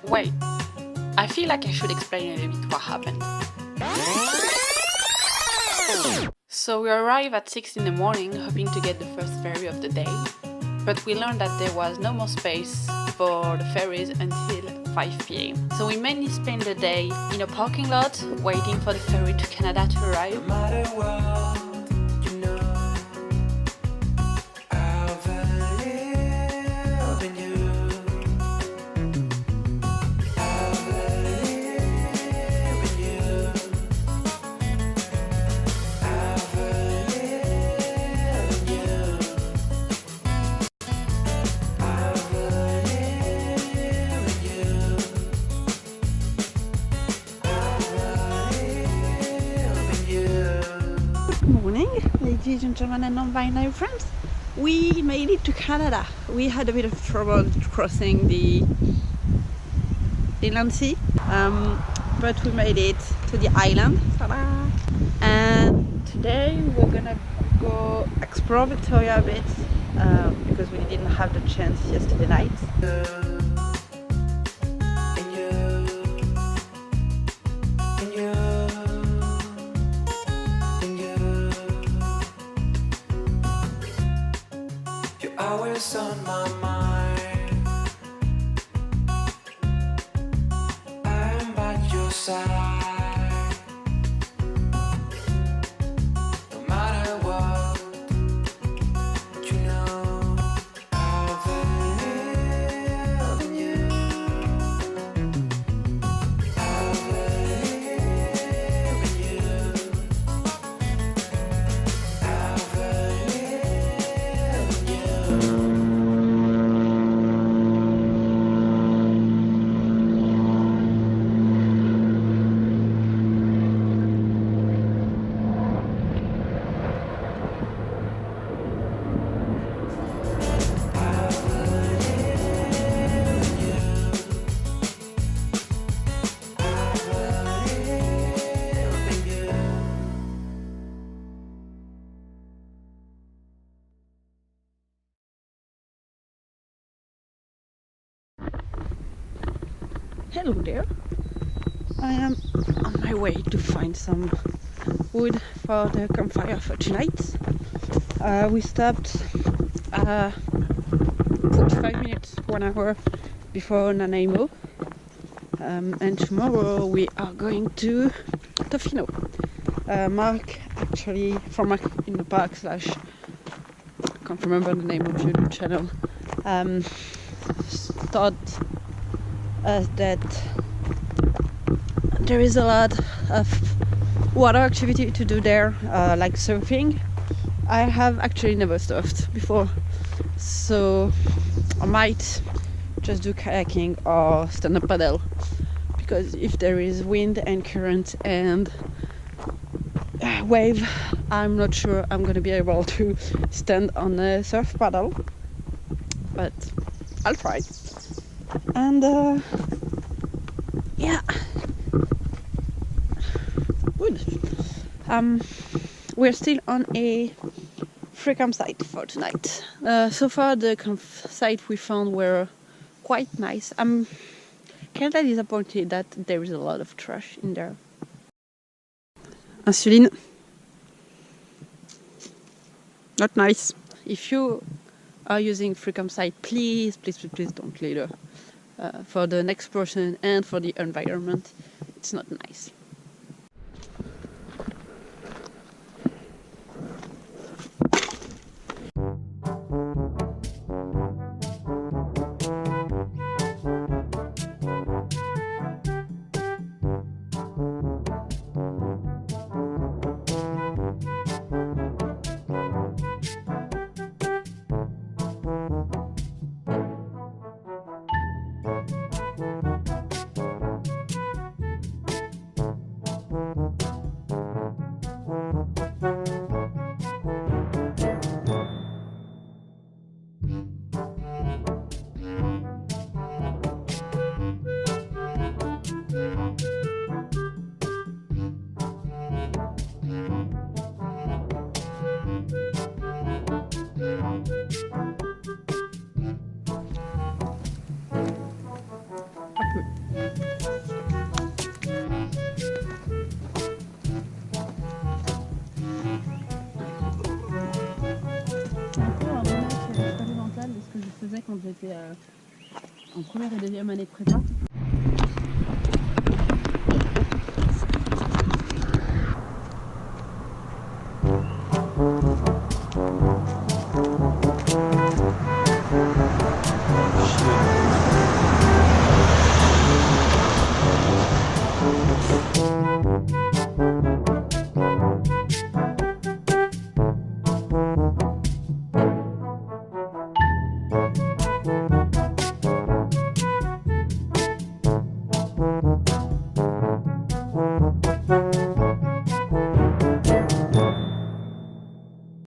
Wait, I feel like I should explain a little bit what happened. So we arrived at 6 in the morning, hoping to get the first ferry of the day, but we learned that there was no more space for the ferries until 5 p.m. So we mainly spent the day in a parking lot, waiting for the ferry to Canada to arrive. Good morning, ladies and gentlemen and non-binary friends. We made it to Canada. We had a bit of trouble crossing the inland sea, but we made it to the island. Ta-da! And today we're gonna go explore Victoria a bit because we didn't have the chance yesterday night. Always on my mind. I'm by your side. No matter what, you know I believe in you. I believe in you. I believe in you. Hello there. I am on my way to find some wood for the campfire for tonight. We stopped 45 minutes, 1 hour before Nanaimo, and tomorrow we are going to Tofino. Mark actually, from Mark in the Park slash, I can't remember the name of your new channel, thought that there is a lot of water activity to do there, like surfing. I have actually never surfed before, so I might just do kayaking or stand-up paddle, because if there is wind and current and wave, I'm not sure I'm gonna be able to stand on a surf paddle, but I'll try. And yeah, good. We're still on a free campsite for tonight. So far the campsite we found were quite nice. I'm kinda disappointed that there is a lot of trash in there. Insuline. Not nice. If you are using free campsite, please don't litter. For the next person and for the environment, it's not nice. quand j'étais en première et deuxième année de prépa.